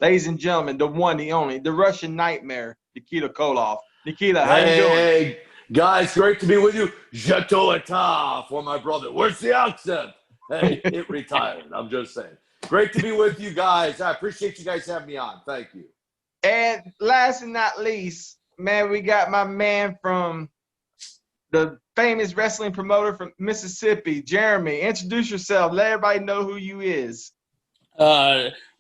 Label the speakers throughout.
Speaker 1: Ladies and gentlemen, the one, the only, the Russian Nightmare, Nikita Koloff. Nikita, how you doing?
Speaker 2: Hey, guys, great to be with you. J'attends état for my brother. Where's the accent? Hey, it retired. I'm just saying. Great to be with you guys. I appreciate you guys having me on. Thank you.
Speaker 1: And last and not least, man, we got my man from the famous wrestling promoter from Mississippi, Jeremy. Introduce yourself. Let everybody know who you is.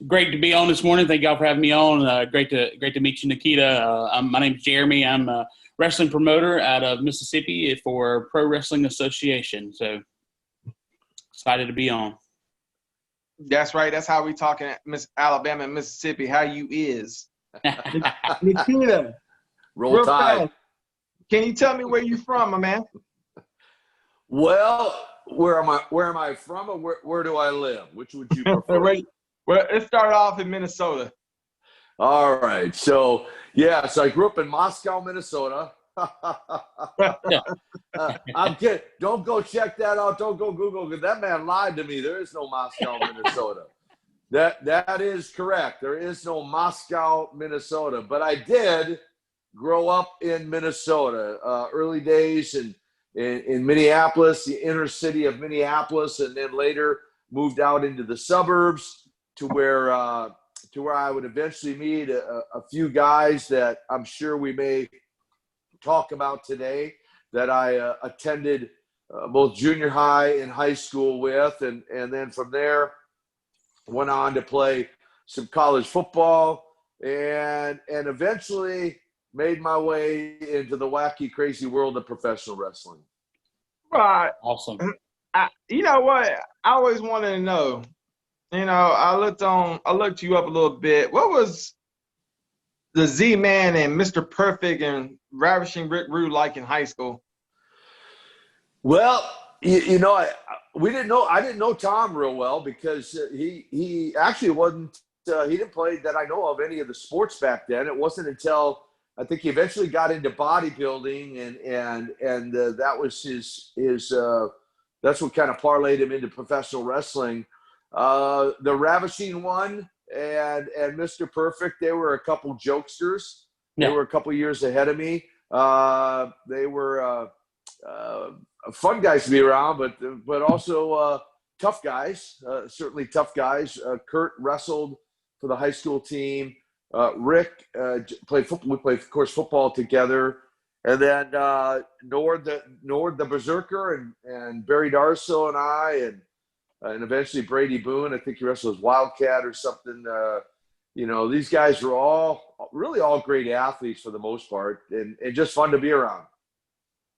Speaker 3: Great to be on this morning. Thank y'all for having me on. Great to meet you, Nikita. My name's Jeremy. I'm a wrestling promoter out of Mississippi for Pro Wrestling Association. So excited to be on.
Speaker 1: That's right. That's how we talking at Alabama and Mississippi. How you is. Nikita.
Speaker 2: Roll Tide.
Speaker 1: Fast, can you tell me where you from, my man?
Speaker 2: Well, where am I from, or where do I live? Which would you prefer?
Speaker 1: Well, let's start off in Minnesota.
Speaker 2: All right. So I grew up in Moscow, Minnesota. I'm kidding. Don't go check that out. Don't go Google, because that man lied to me. There is no Moscow, Minnesota. That is correct. There is no Moscow, Minnesota. But I did grow up in Minnesota. Early days in Minneapolis, the inner city of Minneapolis, and then later moved out into the suburbs to where I would eventually meet a few guys that I'm sure we may talk about today that I attended both junior high and high school with, and then from there went on to play some college football and eventually made my way into the wacky, crazy world of professional wrestling.
Speaker 1: Right.
Speaker 3: Awesome.
Speaker 1: You know what? I always wanted to know. You know, I looked you up a little bit. What was the Z-Man and Mr. Perfect and Ravishing Rick Rude like in high school?
Speaker 2: Well, I didn't know Tom real well because he actually wasn't. He didn't play that I know of any of the sports back then. It wasn't until I think he eventually got into bodybuilding, and that was his that's what kind of parlayed him into professional wrestling. The Ravishing One and Mr. Perfect, they were a couple jokesters. They were a couple years ahead of me. They were fun guys to be around, but also tough guys. Certainly tough guys. Kurt wrestled for the high school team. Rick played football. We played, of course, football together. And then Nord the Berserker and Barry Darso and I and eventually Brady Boone. I think he wrestled as Wildcat or something. These guys were all great athletes for the most part, and just fun to be around.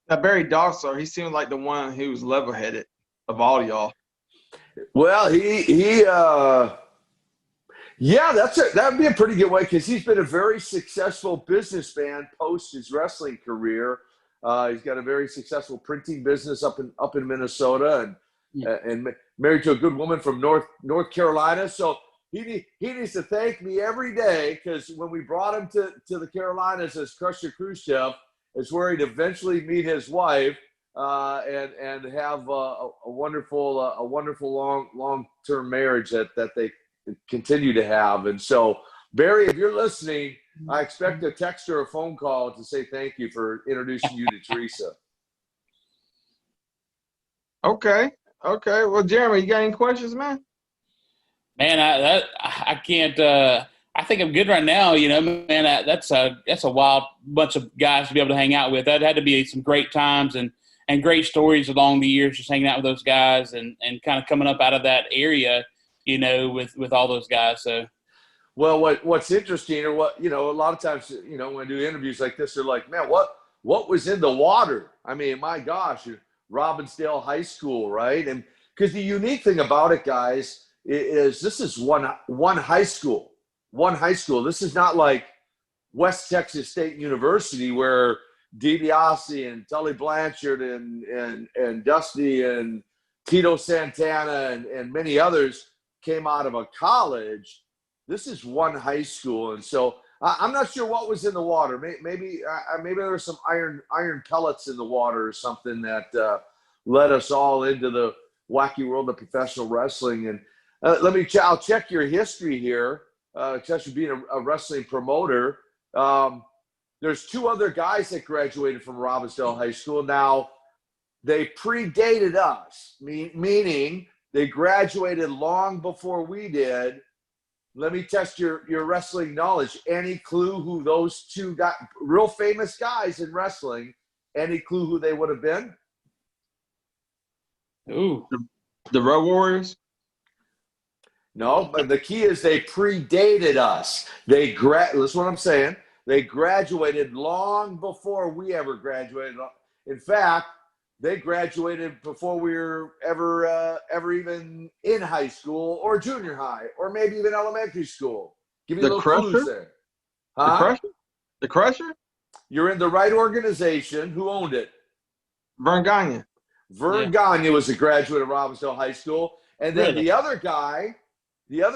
Speaker 1: Now, Barry Darso, he seemed like the one who was level-headed of all y'all.
Speaker 2: Well, that'd be a pretty good way, because he's been a very successful businessman post his wrestling career. He's got a very successful printing business up in Minnesota, and married to a good woman from North Carolina. So he needs to thank me every day, because when we brought him to the Carolinas as Crusher Khrushchev, is where he'd eventually meet his wife and have a wonderful long-term marriage that they continue to have. And so, Barry, if you're listening, I expect a text or a phone call to say thank you for introducing you to Teresa. Okay.
Speaker 1: Well, Jeremy, you got any questions, man?
Speaker 3: Man, I can't. I think I'm good right now. Man, that's a wild bunch of guys to be able to hang out with. That had to be some great times and great stories along the years, just hanging out with those guys and kind of coming up out of that area, with all those guys. So,
Speaker 2: well, what's interesting, or what a lot of times, when I do interviews like this, they're like, man, what was in the water? I mean, my gosh, Robbinsdale High School, right? And because the unique thing about it, guys, is this is one high school. One high school. This is not like West Texas State University where DiBiase and Tully Blanchard and Dusty and Tito Santana and many others came out of a college. This is one high school, and so I'm not sure what was in the water. Maybe there were some iron pellets in the water or something that led us all into the wacky world of professional wrestling. And I'll check your history here. especially being a wrestling promoter. There's 2 other guys that graduated from Robbinsdale High School. Now, they predated us, meaning they graduated long before we did. Let me test your wrestling knowledge. Any clue who those 2 got? Real famous guys in wrestling. Any clue who they would have been?
Speaker 3: Ooh.
Speaker 1: The Road Warriors?
Speaker 2: No, but the key is they predated us. Listen to what I'm saying. They graduated long before we ever graduated. In fact, they graduated before we were ever even in high school or junior high or maybe even elementary school. Give me
Speaker 1: The
Speaker 2: little
Speaker 1: Crusher?
Speaker 2: clues there.
Speaker 1: The Crusher? The Crusher?
Speaker 2: You're in the right organization. Who owned it?
Speaker 1: Vern Gagne.
Speaker 2: Vern Gagne was a graduate of Robbinsdale High School. And then
Speaker 3: Really?
Speaker 2: the other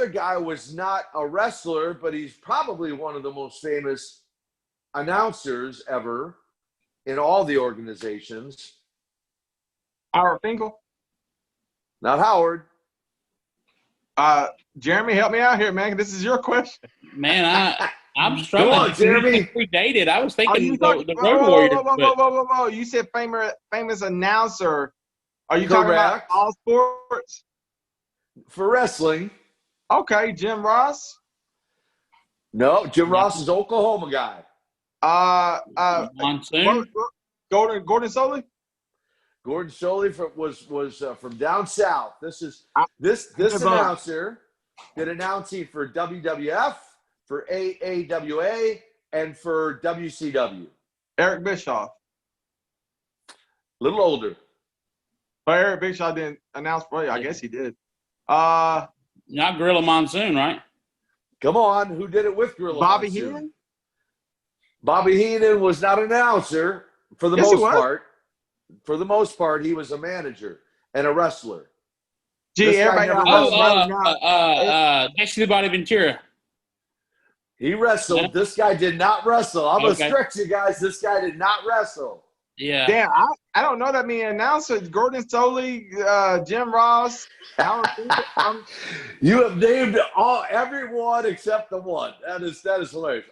Speaker 2: guy was not a wrestler, but he's probably one of the most famous announcers ever in all the organizations.
Speaker 1: Howard Finkel.
Speaker 2: Not Howard.
Speaker 1: Jeremy, help me out here, man. This is your question.
Speaker 3: Man, I'm struggling.
Speaker 2: Come on, Jeremy.
Speaker 3: Predated. I was
Speaker 1: Are
Speaker 3: thinking
Speaker 1: you
Speaker 3: the
Speaker 1: talking?
Speaker 3: Road Warriors.
Speaker 1: Whoa! You said famous announcer. Are you talking about
Speaker 2: Correct.
Speaker 1: all sports?
Speaker 2: For wrestling.
Speaker 1: Okay, Jim Ross.
Speaker 2: No, Jim Ross is an Oklahoma guy.
Speaker 3: Monsoon.
Speaker 1: Gordon Soley.
Speaker 2: Gordon Soley was from down south. This
Speaker 1: Devon.
Speaker 2: announcer did announcing for WWF, for AAWA, and for WCW.
Speaker 1: Eric Bischoff.
Speaker 2: Little older.
Speaker 1: But Eric Bischoff didn't announce for you. I guess he did.
Speaker 3: Not Gorilla Monsoon, right?
Speaker 2: Come on, who did it with Gorilla
Speaker 1: Bobby
Speaker 2: Monsoon?
Speaker 1: Heenan.
Speaker 2: Bobby Heenan was not an announcer for the
Speaker 1: Yes, he
Speaker 2: most
Speaker 1: was.
Speaker 2: part. For the most part, he was a manager and a wrestler.
Speaker 1: Gee,
Speaker 2: This guy
Speaker 1: everybody
Speaker 2: never
Speaker 1: else
Speaker 2: wrestled.
Speaker 3: Dexter Bonaventura.
Speaker 2: He wrestled.
Speaker 3: Yeah.
Speaker 2: This guy did not wrestle. I'm going to
Speaker 3: Okay.
Speaker 2: stretch you guys. This guy did not wrestle.
Speaker 3: Yeah.
Speaker 1: Damn, I don't know that many announcers. Gordon Soley, Jim Ross, Howard Finkel.
Speaker 2: You have named everyone except the one. That is hilarious.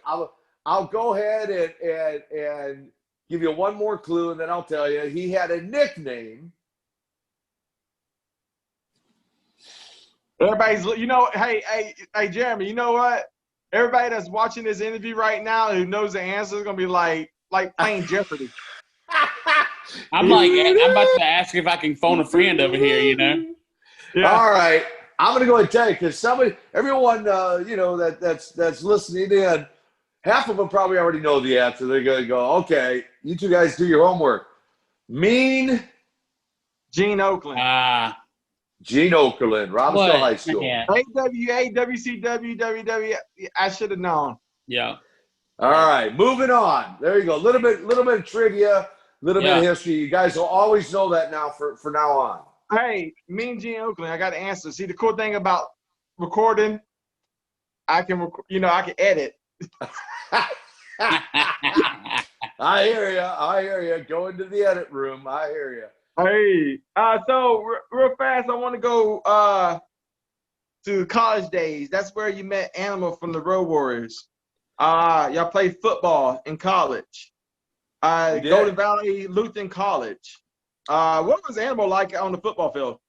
Speaker 2: I'll go ahead and give you one more clue, and then I'll tell you. He had a nickname.
Speaker 1: Everybody's, hey, Jeremy, you know what? Everybody that's watching this interview right now who knows the answer is gonna be like playing Jeopardy.
Speaker 3: I'm about to ask if I can phone a friend over here, you know?
Speaker 1: Yeah.
Speaker 2: All right. I'm going to go ahead and tell you because everyone, that's listening in, half of them probably already know the answer. They're going to go, okay, you 2 guys do your homework. Mean
Speaker 1: Gene Oakland.
Speaker 2: Gene Okerlund, Robbinsdale High School.
Speaker 3: Yeah.
Speaker 1: AWA, WCW, WWF. I should have known.
Speaker 3: Yeah.
Speaker 2: All right, moving on. There you go. A little bit of trivia, a little bit of history. You guys will always know that now for now on.
Speaker 1: Hey, Mean Gene Oakland, I got an answer. See, the cool thing about recording, I can edit.
Speaker 2: I hear you. Go into the edit room. I hear you.
Speaker 1: Hey, so real fast, I want to go to college days. That's where you met Animal from the Road Warriors. Y'all played football in college. Golden Valley Lutheran College. What was Animal like on the football field?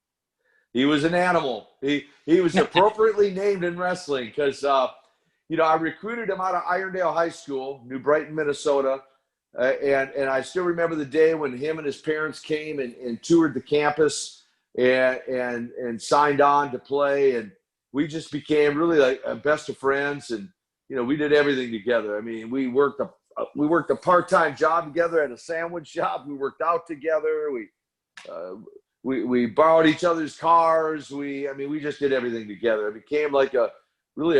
Speaker 2: He was an animal. He was appropriately named in wrestling because, I recruited him out of Irondale High School, New Brighton, Minnesota. And I still remember the day when him and his parents came and toured the campus and signed on to play. And we just became really like best of friends. And, we did everything together. I mean, we worked a part-time job together at a sandwich shop. We worked out together. We borrowed each other's cars. We just did everything together. It became like a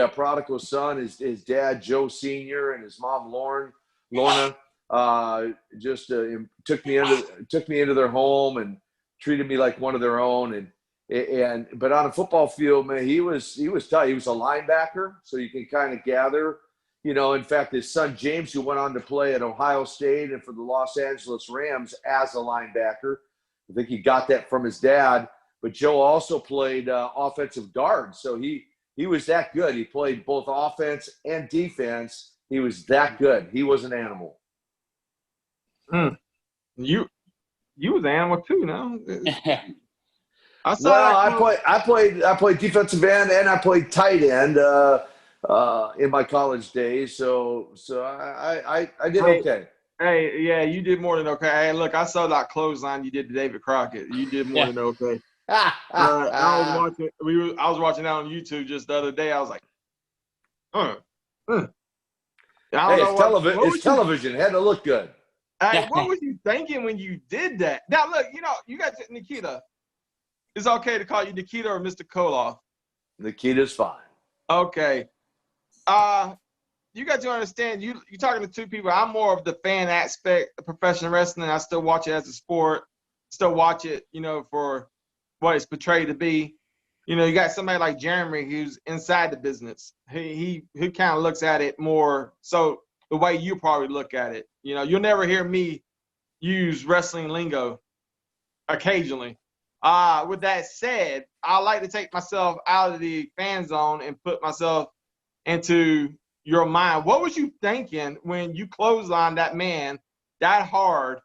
Speaker 2: prodigal son. His dad, Joe Sr., and his mom, Lorna, took me into their home and treated me like one of their own. But on a football field, man, he was tough. He was a linebacker, so you can kind of gather. In fact, his son James, who went on to play at Ohio State and for the Los Angeles Rams as a linebacker, I think he got that from his dad. But Joe also played offensive guard, so he He was that good. He played both offense and defense. He was that good. He was an animal.
Speaker 1: You was an animal too, no? I saw
Speaker 2: Well, I played defensive end and I played tight end in my college days. So I did okay.
Speaker 1: Hey, yeah, you did more than okay. Hey, look, I saw that clothesline you did to David Crockett. You did more than okay. I was watching that on YouTube just the other day. I was like, I don't know
Speaker 2: it's television. It had to look good.
Speaker 1: Hey, what was you thinking when you did that? Now, look, you got Nikita. It's okay to call you Nikita or Mr. Koloff.
Speaker 2: Nikita's fine.
Speaker 1: Okay. You got to understand, you're talking to two people. I'm more of the fan aspect of professional wrestling. I still watch it as a sport. Still watch it, for what it's portrayed to be. You got somebody like Jeremy who's inside the business. He kind of looks at it more so the way you probably look at it. You'll never hear me use wrestling lingo occasionally. With that said, I like to take myself out of the fan zone and put myself into your mind. What was you thinking when you clotheslined that man that hard?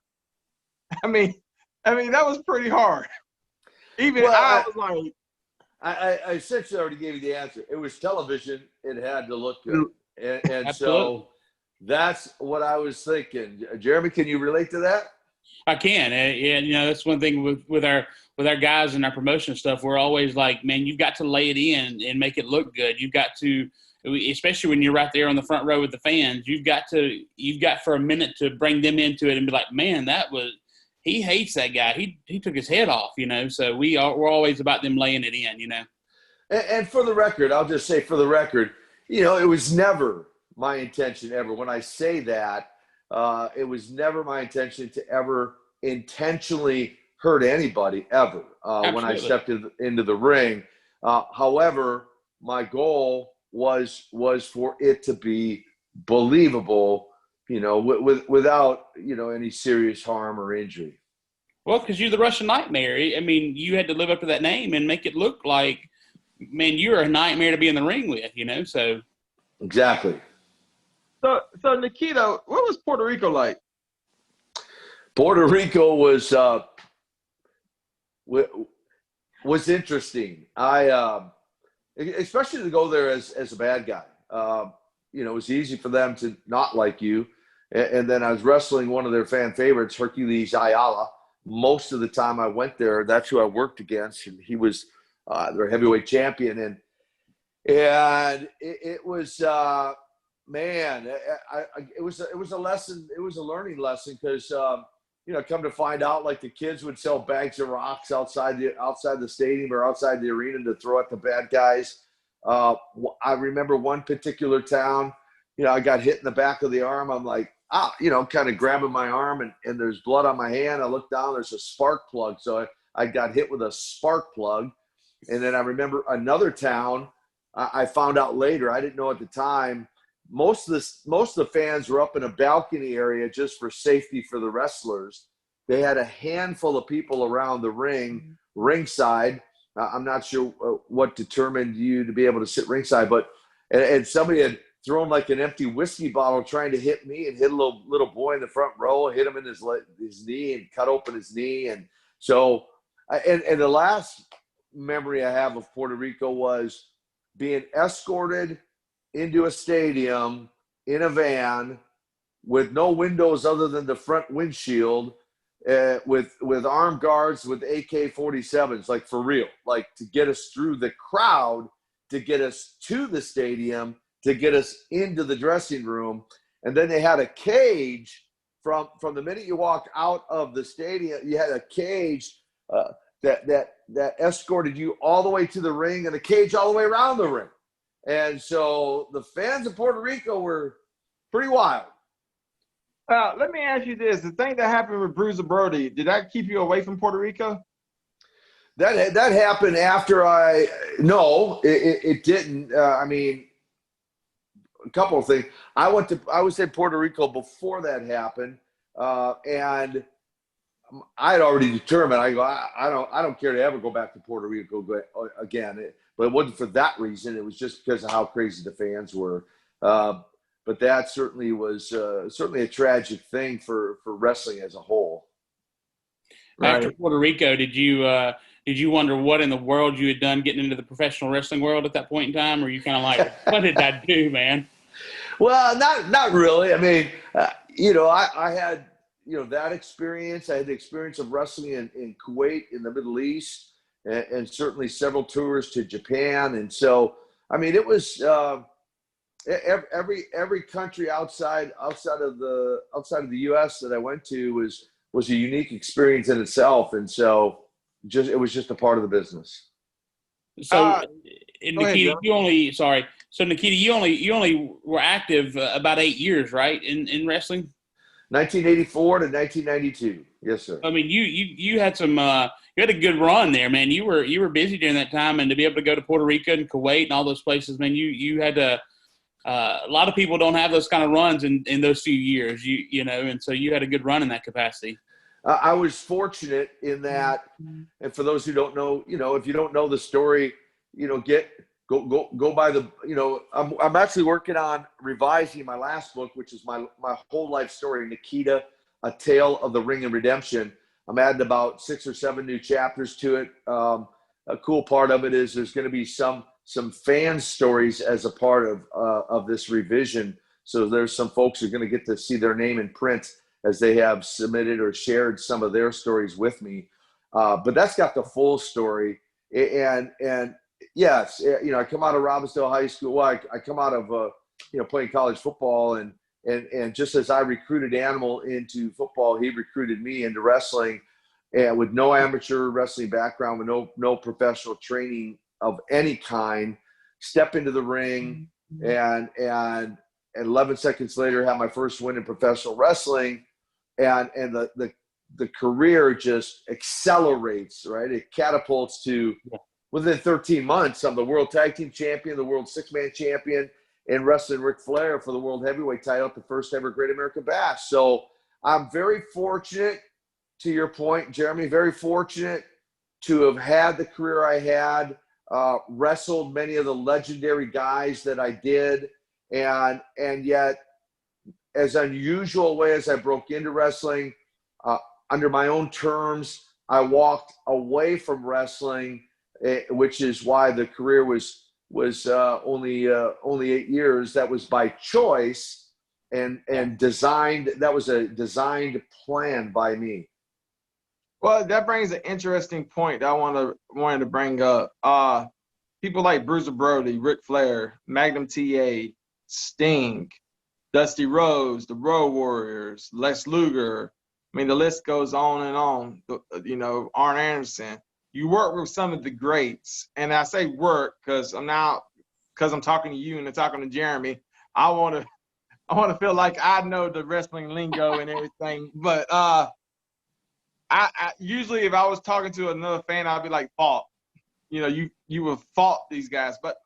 Speaker 1: I mean, that was pretty hard. I was like,
Speaker 2: I essentially already gave you the answer. It was television. It had to look good. And so that's what I was thinking. Jeremy, can you relate to that?
Speaker 3: I can. And that's one thing with our guys and our promotion stuff. We're always like, man, you've got to lay it in and make it look good. You've got to, especially when you're right there on the front row with the fans, you've got for a minute to bring them into it and be like, man, he hates that guy. He took his head off, So we're always about them laying it in,
Speaker 2: And for the record, I'll just say for the record, it was never my intention ever. When I say that, it was never my intention to ever intentionally hurt anybody ever when I stepped into the ring. However, my goal was for it to be believable, without any serious harm or injury.
Speaker 3: Well, because you're the Russian Nightmare. I mean, you had to live up to that name and make it look like, man, you're a nightmare to be in the ring with, So
Speaker 2: exactly.
Speaker 1: So Nikita, what was Puerto Rico like?
Speaker 2: Puerto Rico was interesting. Especially to go there as a bad guy. It was easy for them to not like you. And then I was wrestling one of their fan favorites, Hercules Ayala. Most of the time I went there, that's who I worked against, and he was their heavyweight champion. And it was man, it was a lesson. It was a learning lesson because come to find out, like the kids would sell bags of rocks outside the stadium or outside the arena to throw at the bad guys. I remember one particular town. I got hit in the back of the arm. I'm like, kind of grabbing my arm, and there's blood on my hand. I look down, there's a spark plug. So I got hit with a spark plug. And then I remember another town. I found out later. I didn't know at the time. Most of the fans were up in a balcony area just for safety for the wrestlers. They had a handful of people around the ringside. I'm not sure what determined you to be able to sit ringside, but and somebody had thrown like an empty whiskey bottle trying to hit me and hit a little boy in the front row, hit him in his knee and cut open his knee. And so, and the last memory I have of Puerto Rico was being escorted into a stadium in a van with no windows other than the front windshield, with armed guards with AK-47s, like for real, like to get us through the crowd, to get us to the stadium, to get us into the dressing room. And then they had a cage from the minute you walked out of the stadium. You had a cage that escorted you all the way to the ring, and a cage all the way around the ring. And so the fans of Puerto Rico were pretty wild.
Speaker 1: Let me ask you this. The thing that happened with Bruiser Brody, did that keep you away from Puerto Rico?
Speaker 2: That happened after no, it didn't. I mean, a couple of things. I was in Puerto Rico before that happened. And I had already determined, I don't care to ever go back to Puerto Rico again. but it wasn't for that reason. It was just because of how crazy the fans were. But that certainly was certainly a tragic thing for wrestling as a whole.
Speaker 3: After
Speaker 1: Right.
Speaker 3: Puerto Rico, did you wonder what in the world you had done getting into the professional wrestling world at that point in time? Or were you kind of like, what did I do, man?
Speaker 2: Well, not really. I mean, I had, that experience. I had the experience of wrestling in Kuwait, in the Middle East, and certainly several tours to Japan. And so, I mean, it was every country outside of the U.S. that I went to was a unique experience in itself. And so, it was just a part of the business.
Speaker 3: So,
Speaker 1: Go
Speaker 3: Nikita, So Nikita, you only were active about 8 years, right, in wrestling?
Speaker 2: 1984 to 1992. Yes, sir.
Speaker 3: I mean, you had some you had a good run there, man. You were busy during that time, and to be able to go to Puerto Rico and Kuwait and all those places, man, you had to. A lot of people don't have those kind of runs in those few years, and so you had a good run in that capacity.
Speaker 2: I was fortunate in that, and for those who don't know, if you don't know the story, go by the, I'm actually working on revising my last book, which is my whole life story, Nikita, A Tale of the Ring and Redemption. I'm adding about 6 or 7 new chapters to it. A cool part of it is there's going to be some fan stories as a part of this revision. So there's some folks who are going to get to see their name in print as they have submitted or shared some of their stories with me. But that's got the full story. And yes, I come out of Robbinsdale High School. Well, I come out of, playing college football, and just as I recruited Animal into football, he recruited me into wrestling, and with no amateur wrestling background, with no professional training of any kind, step into the ring, and 11 seconds later have my first win in professional wrestling. And the career just accelerates, right? It catapults to within 13 months. I'm the world tag team champion, the world 6-man champion, and wrestling Ric Flair for the world heavyweight title at the first ever Great American Bash. So I'm very fortunate, to your point, Jeremy, very fortunate to have had the career I had, wrestled many of the legendary guys that I did, and yet, as unusual a way as I broke into wrestling, under my own terms, I walked away from wrestling, which is why the career was only 8 years. That was by choice and designed. That was a designed plan by me.
Speaker 1: Well, that brings an interesting point that I wanted to bring up. People like Bruiser Brody, Ric Flair, Magnum T.A, Sting, Dusty Rhodes, the Road Warriors, Lex Luger. I mean, the list goes on and on. Arn Anderson. You work with some of the greats, and I say work because I'm talking to you and I'm talking to Jeremy. I want to feel like I know the wrestling lingo and everything. But I usually, if I was talking to another fan, I'd be like, "Fault." You would fault these guys, but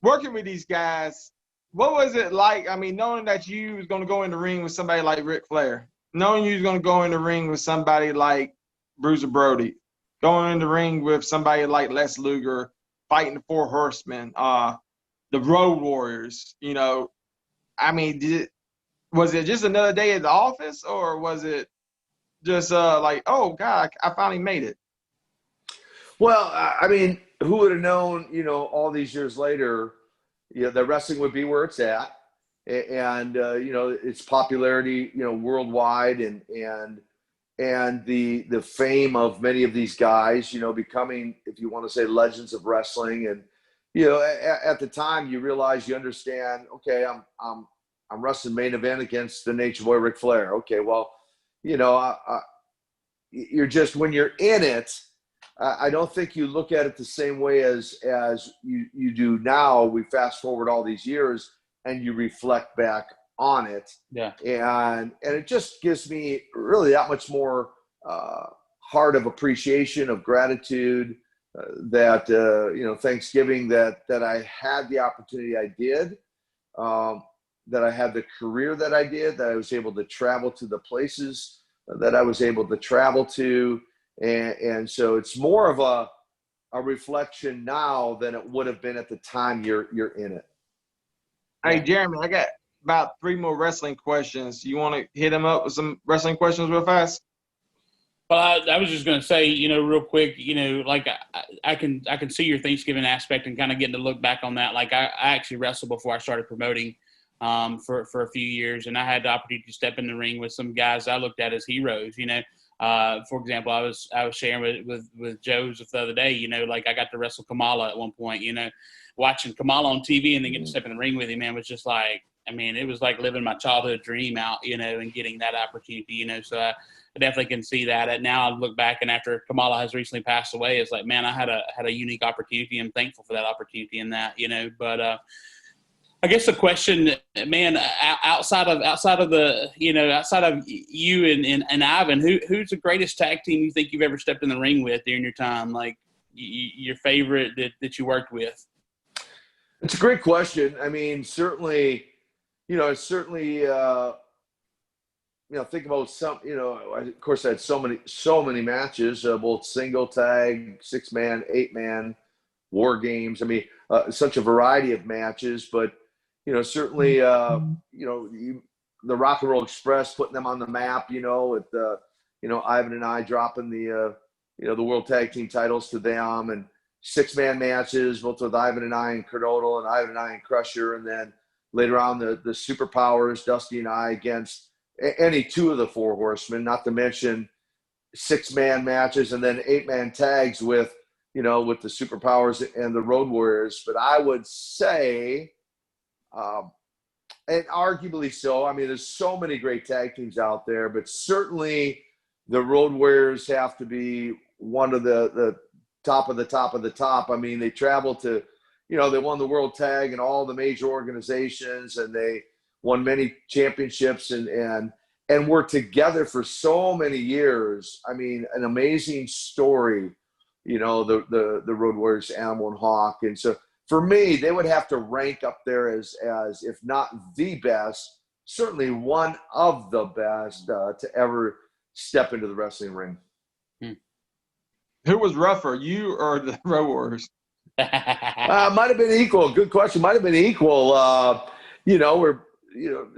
Speaker 1: working with these guys. What was it like? I mean, knowing that you was going to go in the ring with somebody like Ric Flair, knowing you was going to go in the ring with somebody like Bruiser Brody, going in the ring with somebody like Les Luger, fighting the Four Horsemen, the Road Warriors. I mean, was it just another day at the office, or was it just like, oh God, I finally made it?
Speaker 2: Well, I mean, who would have known, all these years later, that wrestling would be where it's at, and its popularity, worldwide, and the fame of many of these guys, becoming, if you want to say, legends of wrestling. And at the time, you realize, you understand, okay, I'm wrestling main event against the Nature Boy Ric Flair. Okay, well, you're just, when you're in it, I don't think you look at it the same way as you do now. We fast forward all these years and you reflect back on it.
Speaker 3: Yeah.
Speaker 2: And it just gives me really that much more heart of appreciation, of gratitude, that Thanksgiving that I had the opportunity I did, that I had the career that I did, that I was able to travel to the places that I was able to travel to. And so it's more of a reflection now than it would have been at the time you're in it.
Speaker 1: Hey, Jeremy, I got about 3 more wrestling questions. You want to hit them up with some wrestling questions real fast?
Speaker 3: Well, I was just going to say, real quick, like I can see your Thanksgiving aspect and kind of getting to look back on that. Like I actually wrestled before I started promoting for a few years, and I had the opportunity to step in the ring with some guys I looked at as heroes. For example, I was sharing with Joseph the other day. Like I got to wrestle Kamala at one point. Watching Kamala on TV and then getting to step in the ring with him, man, was just like, I mean, it was like living my childhood dream out, and getting that opportunity. So I definitely can see that. And now I look back, and after Kamala has recently passed away, it's like, man, I had a unique opportunity. I'm thankful for that opportunity and that, But I guess the question, man, outside of you and Ivan, who's the greatest tag team you think you've ever stepped in the ring with during your time? Like your favorite that you worked with?
Speaker 2: It's a great question. I mean, certainly, think about some, of course I had so many matches, both single, tag, 6-man, 8-man, war games. I mean, such a variety of matches, but, certainly, the Rock and Roll Express, putting them on the map, with, Ivan and I dropping the World Tag Team titles to them, and 6-man matches, both with Ivan and I and Kurt Odle and Ivan and I and Crusher. And then later on the Superpowers, Dusty and I against any 2 of the 4 Horsemen, not to mention 6-man matches and then 8-man tags with the Superpowers and the Road Warriors. But I would say, and arguably so, I mean, there's so many great tag teams out there, but certainly the Road Warriors have to be one of the top of the top of the top. I mean, they traveled to, they won the World Tag and all the major organizations, and they won many championships and were together for so many years. I mean, an amazing story, the Road Warriors, Animal and Hawk. And so for me, they would have to rank up there as if not the best, certainly one of the best to ever step into the wrestling ring.
Speaker 1: Who was rougher, you or the Road Warriors?
Speaker 2: Might have been equal. Good question. Might have been equal. We're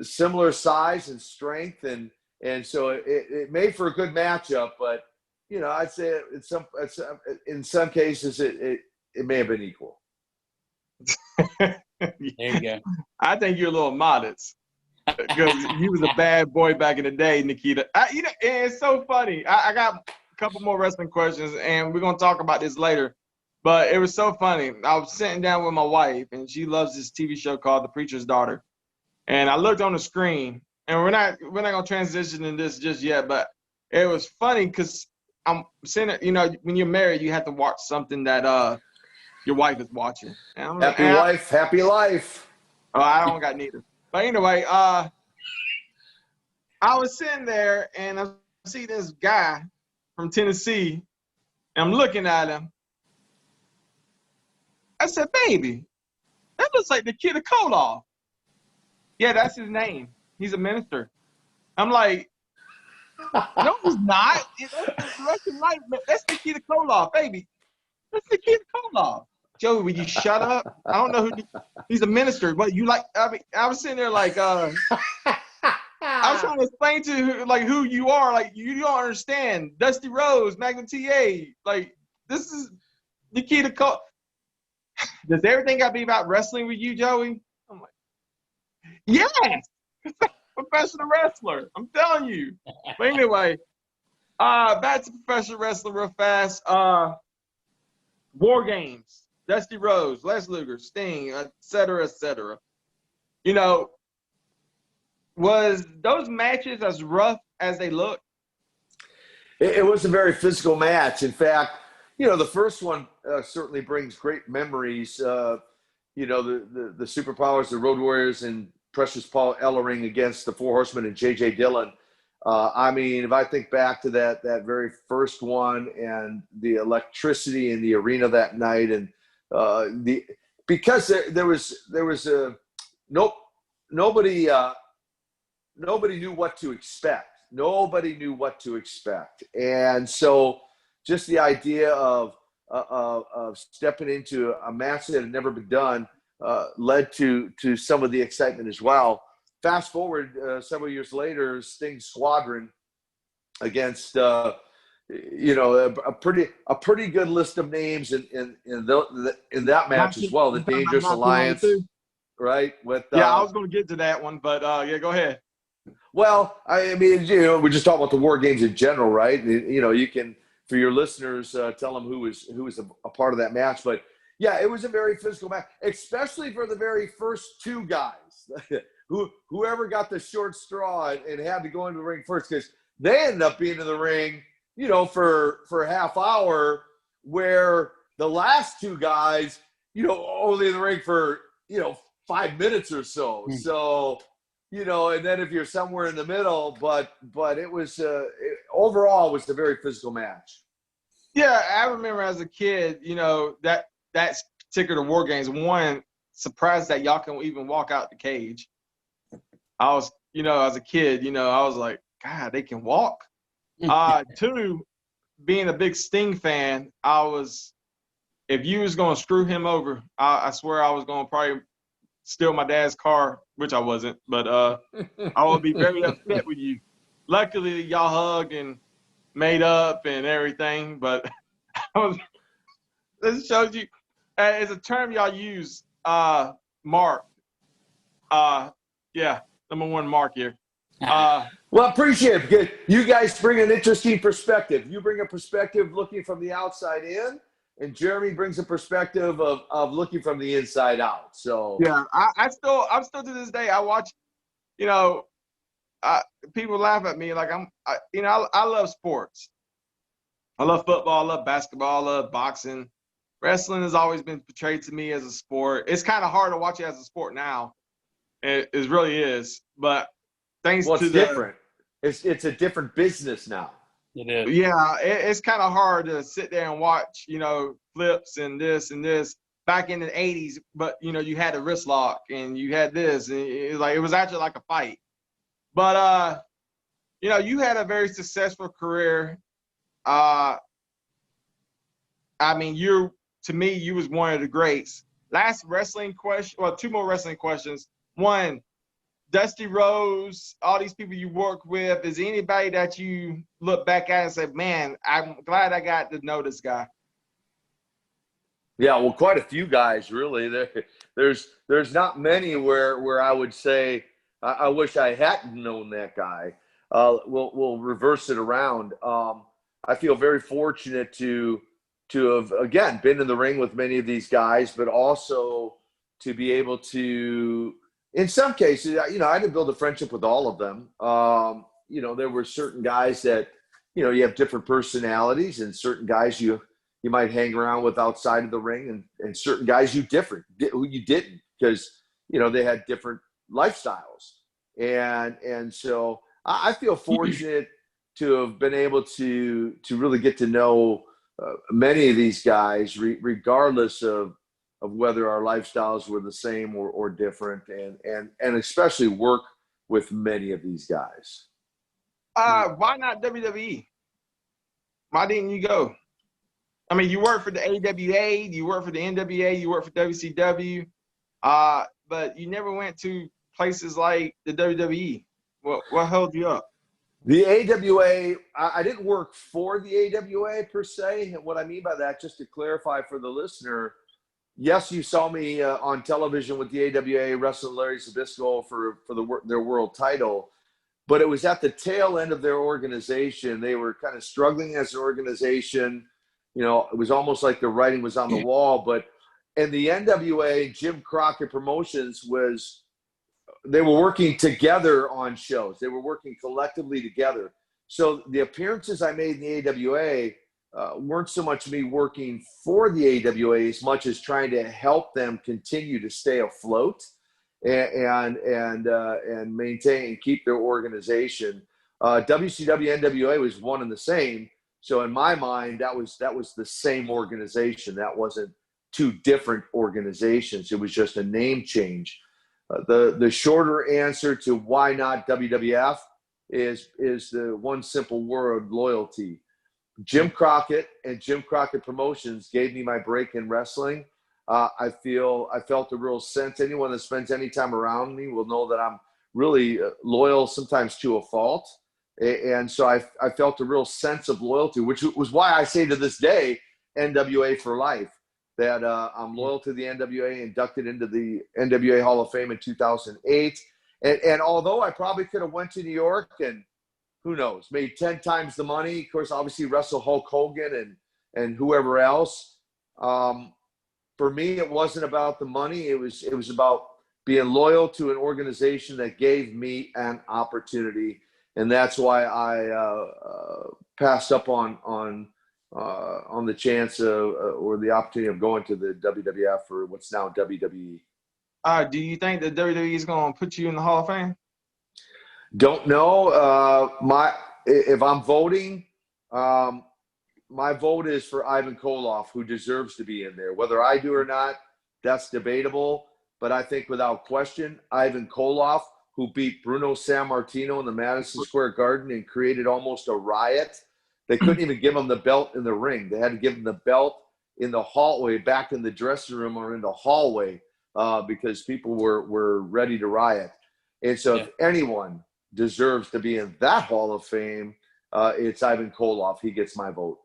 Speaker 2: similar size and strength, and so it made for a good matchup. But I'd say in some cases it may have been equal.
Speaker 3: There you go.
Speaker 1: I think you're a little modest because you was a bad boy back in the day, Nikita. And it's so funny. I got couple more wrestling questions, and we're going to talk about this later, but it was so funny. I was sitting down with my wife, and she loves this TV show called The Preacher's Daughter, and I looked on the screen, and we're not going to transition in this just yet, but it was funny because I'm sitting, when you're married, you have to watch something that your wife is watching.
Speaker 2: Happy life.
Speaker 1: Oh, I don't got neither. But anyway, I was sitting there, and I see this guy from Tennessee, and I'm looking at him. I said, baby, that looks like Nikita Koloff. Yeah, that's his name. He's a minister. I'm like, no, he's not. That's Nikita Koloff, baby. That's Nikita Koloff. Joey, will you shut up? I don't know who he's a minister, but you like, I was sitting there like, I was trying to explain to who you are. Like, you don't understand. Dusty Rhodes, Magnum T.A. Like, this is Nikita Koloff. Does everything got to be about wrestling with you, Joey? I'm like, yes. Professional wrestler. I'm telling you. But anyway, back to professional wrestler real fast. War Games. Dusty Rhodes, Les Luger, Sting, et cetera, et cetera. Was those matches as rough as they look?
Speaker 2: It was a very physical match. In fact, the first one certainly brings great memories. The Superpowers, the Road Warriors, and Precious Paul Ellering against the Four Horsemen and J.J. Dillon. I mean, if I think back to that very first one and the electricity in the arena that night, and because there was nobody knew what to expect. Nobody knew what to expect. And so just the idea of of stepping into a match that had never been done led to some of the excitement as well. Fast forward several years later, Sting's Squadron against a pretty good list of names in that match as well. The Dangerous Alliance, right? With
Speaker 1: I was going to get to that one, but yeah, go ahead.
Speaker 2: Well, I mean, we're just talking about the War Games in general, right? You can, for your listeners, tell them who was a part of that match. But yeah, it was a very physical match, especially for the very first two guys. Whoever got the short straw and had to go into the ring first, because they ended up being in the ring, for a half hour, where the last two guys, only in the ring for 5 minutes or so. So, and then if you're somewhere in the middle, but it was overall it was a very physical match.
Speaker 1: Yeah, I remember as a kid, that particular War Games, one, surprised that y'all can even walk out the cage. I was, as a kid, I was like, God, they can walk. Two, being a big Sting fan, if you was going to screw him over, I swear I was going to probably steal my dad's car, which I wasn't, but I would be very upset with you. Luckily, y'all hugged and made up and everything, but this shows you, it's a term y'all use, mark. Yeah, number one mark here.
Speaker 2: Well, appreciate it, because you guys bring an interesting perspective. You bring a perspective looking from the outside in, and Jeremy brings a perspective of looking from the inside out. So
Speaker 1: yeah, I'm still to this day, I watch, people laugh at me like I love sports. I love football, I love basketball, I love boxing. Wrestling has always been portrayed to me as a sport. It's kind of hard to watch it as a sport now. It really is, but thanks to
Speaker 2: different. It's a different business now.
Speaker 3: It is.
Speaker 1: Yeah, it's kind of hard to sit there and watch, flips and this and this back in the 80s. But, you had a wrist lock and you had this. And it was actually like a fight. But, you had a very successful career. I mean, to me, you was one of the greats. Last wrestling question, well, two more wrestling questions. One, Dusty Rhodes, all these people you work with, is anybody that you look back at and say, man, I'm glad I got to know this guy?
Speaker 2: Yeah, well, quite a few guys, really. There's not many where I would say I wish I hadn't known that guy. We'll reverse it around. I feel very fortunate to have, again, been in the ring with many of these guys, but also to be able to, in some cases, I didn't build a friendship with all of them. There were certain guys that, you have different personalities, and certain guys you might hang around with outside of the ring, and certain guys who you didn't, because, they had different lifestyles. And so I feel fortunate to have been able to really get to know many of these guys, regardless of whether our lifestyles were the same or different, and especially work with many of these guys.
Speaker 1: Why not WWE? Why didn't you go? I mean, you work for the AWA, you work for the NWA, you work for WCW, but you never went to places like the WWE. What held you up?
Speaker 2: The AWA, I didn't work for the AWA per se. And what I mean by that, just to clarify for the listener, yes, you saw me on television with the AWA wrestling Larry Zbyszko for their world title, but it was at the tail end of their organization. They were kind of struggling as an organization. It was almost like the writing was on the wall. But in the NWA, Jim Crockett Promotions they were working together on shows. They were working collectively together. So the appearances I made in the AWA weren't so much me working for the AWA as much as trying to help them continue to stay afloat and maintain and keep their organization. WCW NWA was one and the same. So in my mind, that was the same organization. That wasn't two different organizations. It was just a name change. The shorter answer to why not WWF is the one simple word: loyalty. Jim Crockett and Jim Crockett Promotions gave me my break in wrestling. I felt a real sense. Anyone that spends any time around me will know that I'm really loyal, sometimes to a fault. And so I felt a real sense of loyalty, which was why I say to this day, NWA for life, that I'm loyal to the NWA, inducted into the NWA Hall of Fame in 2008. And although I probably could have went to New York and who knows, made 10 times the money, of course, obviously wrestle Hulk Hogan and whoever else. For me, it wasn't about the money. It was about being loyal to an organization that gave me an opportunity. And that's why I passed up on the chance or the opportunity of going to the WWF, or what's now WWE.
Speaker 1: Do you think that WWE is going to put you in the Hall of Fame?
Speaker 2: Don't know. If I'm voting, my vote is for Ivan Koloff, who deserves to be in there. Whether I do or not, that's debatable. But I think without question, Ivan Koloff, who beat Bruno Sammartino in the Madison Square Garden and created almost a riot. They couldn't even give him the belt in the ring. They had to give him the belt in the hallway, back in the dressing room or in the hallway, because people were ready to riot. And so if anyone deserves to be in that Hall of Fame, it's Ivan Koloff. He gets my vote.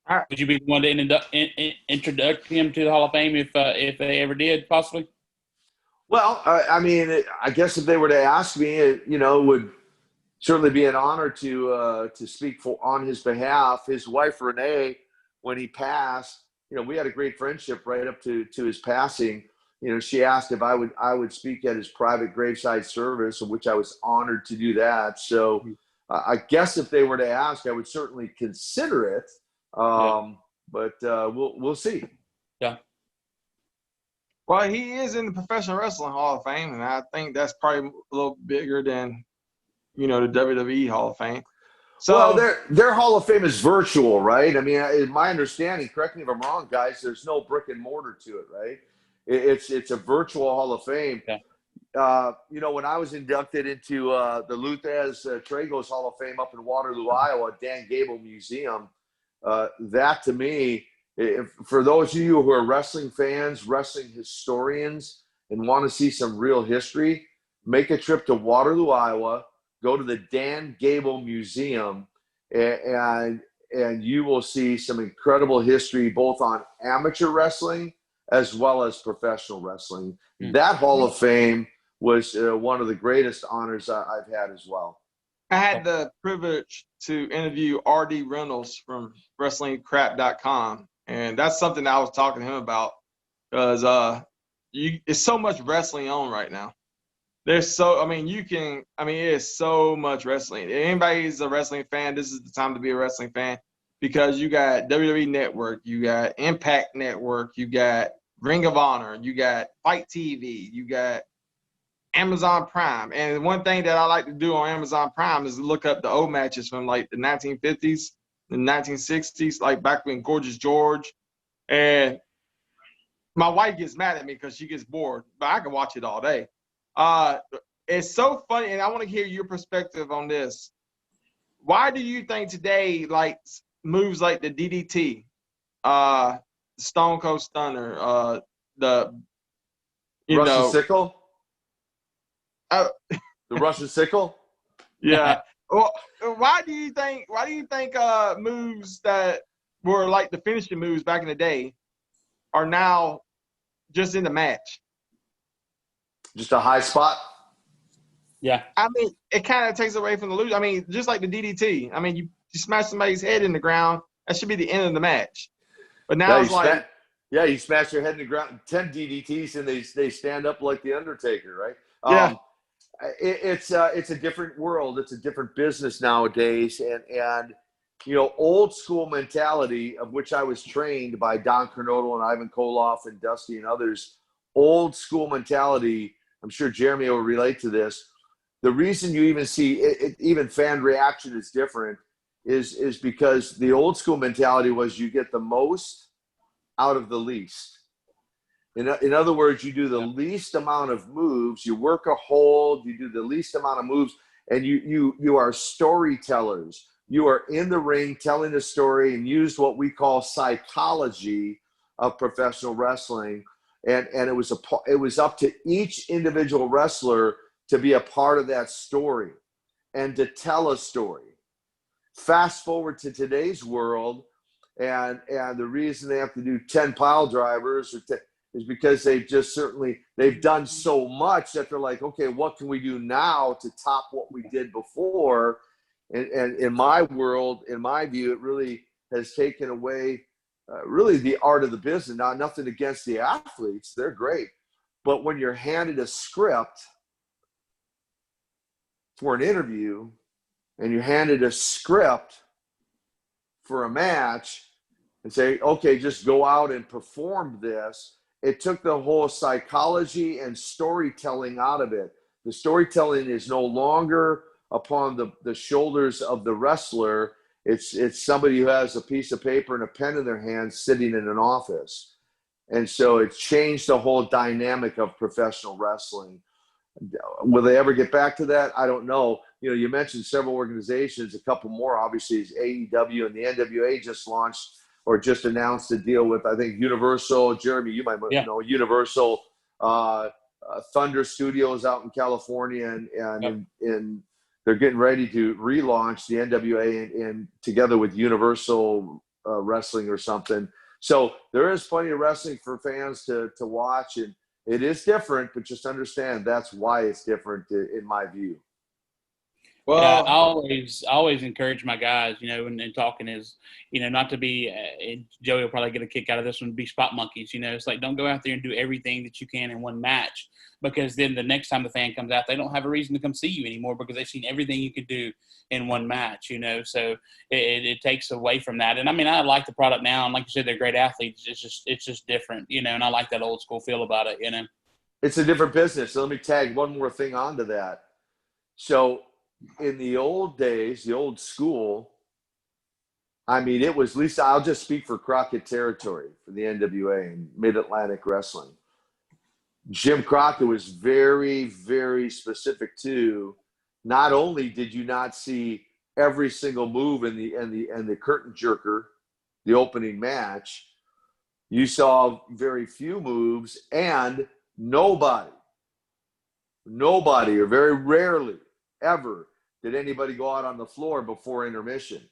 Speaker 3: All right. Would you be one to introduce him to the Hall of Fame if they ever did, possibly?
Speaker 2: Well, I mean, I guess if they were to ask me, it would certainly be an honor to speak on his behalf. His wife Renee, when he passed, we had a great friendship right up to his passing. She asked if I would speak at his private graveside service, of which I was honored to do that. So I guess if they were to ask, I would certainly consider it. But we'll see.
Speaker 3: Yeah.
Speaker 1: Well, he is in the Professional Wrestling Hall of Fame, and I think that's probably a little bigger than, the WWE Hall of Fame. So,
Speaker 2: well, their Hall of Fame is virtual, right? I mean, in my understanding, correct me if I'm wrong, guys, there's no brick and mortar to it, right? It's a virtual Hall of Fame.
Speaker 3: Yeah.
Speaker 2: When I was inducted into the Luthez Tragos Hall of Fame up in Waterloo, Iowa, Dan Gable Museum, that to me, for those of you who are wrestling fans, wrestling historians, and want to see some real history, make a trip to Waterloo, Iowa, go to the Dan Gable Museum, and you will see some incredible history, both on amateur wrestling as well as professional wrestling. That Hall of Fame was one of the greatest honors I've had as well.
Speaker 1: I had the privilege to interview R.D. Reynolds from WrestlingCrap.com, and that's something I was talking to him about, because it's so much wrestling on right now. It is so much wrestling. If anybody's a wrestling fan, this is the time to be a wrestling fan, because you got WWE Network, you got Impact Network, you got Ring of Honor, you got Fight TV, you got Amazon Prime. And one thing that I like to do on Amazon Prime is look up the old matches from like the 1950s, the 1960s, like back when Gorgeous George. And my wife gets mad at me because she gets bored, but I can watch it all day. It's so funny, and I want to hear your perspective on this. Why do you think today, like moves like the DDT, Stone Cold Stunner, the
Speaker 2: Russian Sickle?
Speaker 1: The
Speaker 2: Russian Sickle?
Speaker 1: Yeah. Well, why do you think moves that were like the finishing moves back in the day are now just in the match?
Speaker 2: Just a high spot?
Speaker 3: Yeah.
Speaker 1: I mean, it kind of takes away from the loser. I mean, just like the DDT. I mean, you smash somebody's head in the ground, that should be the end of the match. But now it's like
Speaker 2: you smash your head in the ground, 10 DDTs, and they stand up like the Undertaker, right?
Speaker 1: Yeah.
Speaker 2: It's a different world. It's a different business nowadays, and old school mentality, of which I was trained by Don Kernodle and Ivan Koloff and Dusty and others. Old school mentality. I'm sure Jeremy will relate to this. The reason you even see even fan reaction is different is because the old school mentality was you get the most out of the least. In other words, you do the least amount of moves, you work a hold, you do the least amount of moves, and you are storytellers. You are in the ring telling a story and used what we call psychology of professional wrestling. And it was up to each individual wrestler to be a part of that story and to tell a story. Fast forward to today's world, and the reason they have to do 10 pile drivers is because they've done so much that they're like, okay, what can we do now to top what we did before? And in my world, in my view, it really has taken away really the art of the business. Now, nothing against the athletes. They're great. But when you're handed a script for an interview and you're handed a script for a match and say, okay, just go out and perform this, it took the whole psychology and storytelling out of it. The storytelling is no longer upon the shoulders of the wrestler. It's somebody who has a piece of paper and a pen in their hand sitting in an office. And so it changed the whole dynamic of professional wrestling. Will they ever get back to that? I don't know. You know, you mentioned several organizations, a couple more, obviously, is AEW, and the NWA just launched or just announced a deal with, I think, Universal. Jeremy, you might know Universal Thunder Studios out in California, and they're getting ready to relaunch the NWA and together with Universal Wrestling or something. So there is plenty of wrestling for fans to watch, and it is different, but just understand that's why it's different in my view.
Speaker 3: Well, yeah, I always encourage my guys, you know, and talking is, you know, not to be, and Joey will probably get a kick out of this one, be spot monkeys, you know. It's like, don't go out there and do everything that you can in one match, because then the next time the fan comes out, they don't have a reason to come see you anymore because they've seen everything you could do in one match, you know. So it takes away from that. And I mean, I like the product now, and like you said, they're great athletes. It's just different, you know, and I like that old school feel about it, you know.
Speaker 2: It's a different business. So let me tag one more thing onto that. So in the old days, the old school, I mean, it was, at least I'll just speak for Crockett territory, for the NWA and Mid-Atlantic Wrestling. Jim Crockett was very, very specific to, not only did you not see every single move in the curtain jerker, the opening match, you saw very few moves, and nobody, or very rarely ever did anybody go out on the floor before intermission,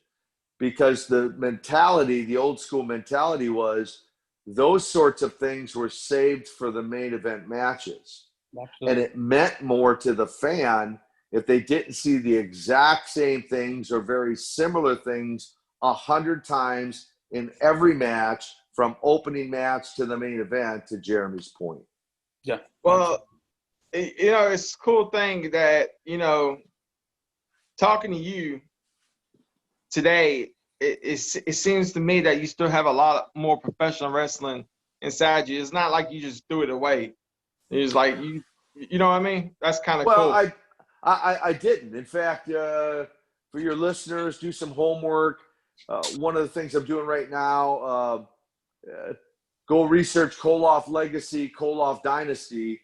Speaker 2: because the mentality, the old school mentality, was those sorts of things were saved for the main event matches. Absolutely. And it meant more to the fan if they didn't see the exact same things or very similar things 100 times in every match, from opening match to the main event, to Jeremy's point.
Speaker 1: Yeah. Well, you know, it's a cool thing that, you know, talking to you today, it seems to me that you still have a lot more professional wrestling inside you. It's not like you just threw it away. It's like you know what I mean? That's kind of cool.
Speaker 2: Well, I didn't. In fact, for your listeners, do some homework. One of the things I'm doing right now, go research Koloff Legacy, Koloff Dynasty,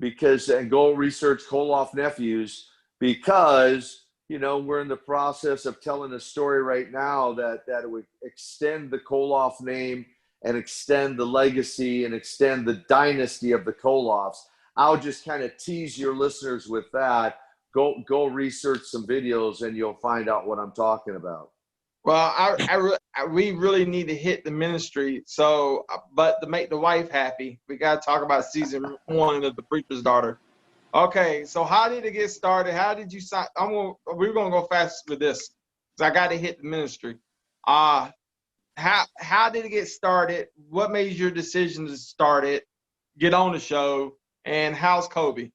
Speaker 2: and go research Koloff Nephews, because, you know, we're in the process of telling a story right now that would extend the Koloff name and extend the legacy and extend the dynasty of the Koloffs. I'll just kind of tease your listeners with that. Go research some videos and you'll find out what I'm talking about.
Speaker 1: Well, we really need to hit the ministry. So, but to make the wife happy, we got to talk about season 1 of The Preacher's Daughter. Okay, so how did it get started? How did you sign? We're gonna go fast with this, because I got to hit the ministry. How did it get started? What made your decision to start it, get on the show, and how's Kobe?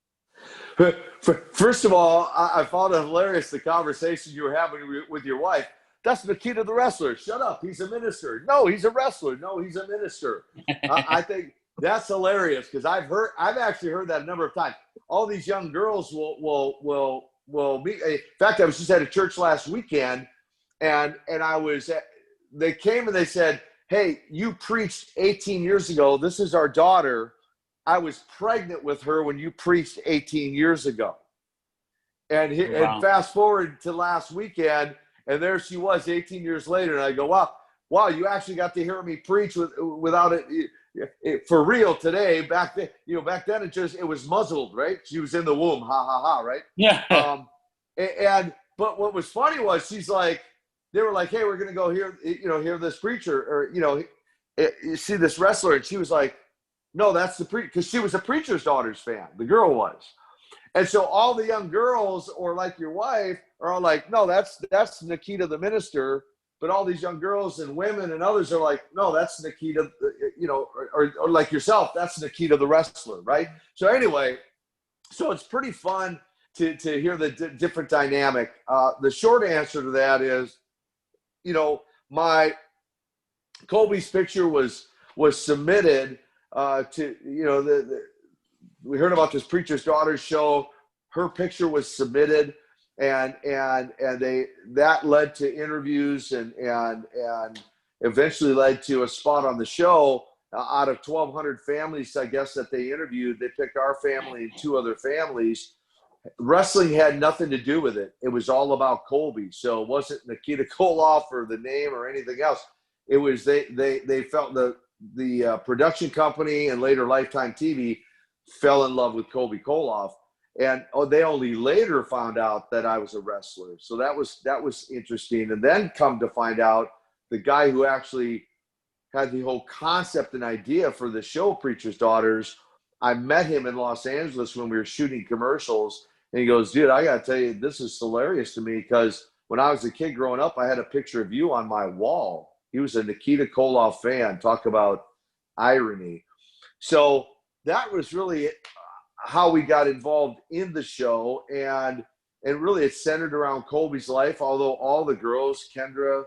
Speaker 2: First of all, I found it hilarious, the conversation you were having with your wife. That's Nikita the wrestler. Shut up. He's a minister. No, he's a wrestler. No, he's a minister. I think that's hilarious, because I've actually heard that a number of times. All these young girls will meet. In fact, I was just at a church last weekend, and they came and they said, "Hey, you preached 18 years ago. This is our daughter. I was pregnant with her when you preached 18 years ago." And fast forward to last weekend, And there she was 18 years later. And I go, wow, you actually got to hear me preach without it for real today. Back then, back then it was muzzled, right? She was in the womb, ha, ha, ha, right?
Speaker 3: Yeah.
Speaker 2: But what was funny was she's like, they were like, hey, we're going to go hear this preacher, or, you see this wrestler. And she was like, no, that's the preacher. Because she was a preacher's daughter's fan. The girl was. And so all the young girls, or like your wife, are all like, no, that's Nikita the minister. But all these young girls and women and others are like, no, that's Nikita, or like yourself, that's Nikita the wrestler, right? So anyway, so it's pretty fun to hear the different dynamic. The short answer to that is, my Colby's picture was submitted to, we heard about this preacher's daughter's show. Her picture was submitted, and that led to interviews and eventually led to a spot on the show. Out of 1,200 families, I guess, that they interviewed, they picked our family and 2 other families. Wrestling had nothing to do with it. It was all about Colby. So it wasn't Nikita Koloff or the name or anything else. It was they felt the production company and later Lifetime TV fell in love with Colby Koloff, and they only later found out that I was a wrestler. So that was interesting. And then come to find out, the guy who actually had the whole concept and idea for the show Preacher's Daughters, I met him in Los Angeles when we were shooting commercials, and he goes, dude, I got to tell you, this is hilarious to me, because when I was a kid growing up, I had a picture of you on my wall. He was a Nikita Koloff fan. Talk about irony. So that was really how we got involved in the show, and really it centered around Colby's life, although all the girls, Kendra,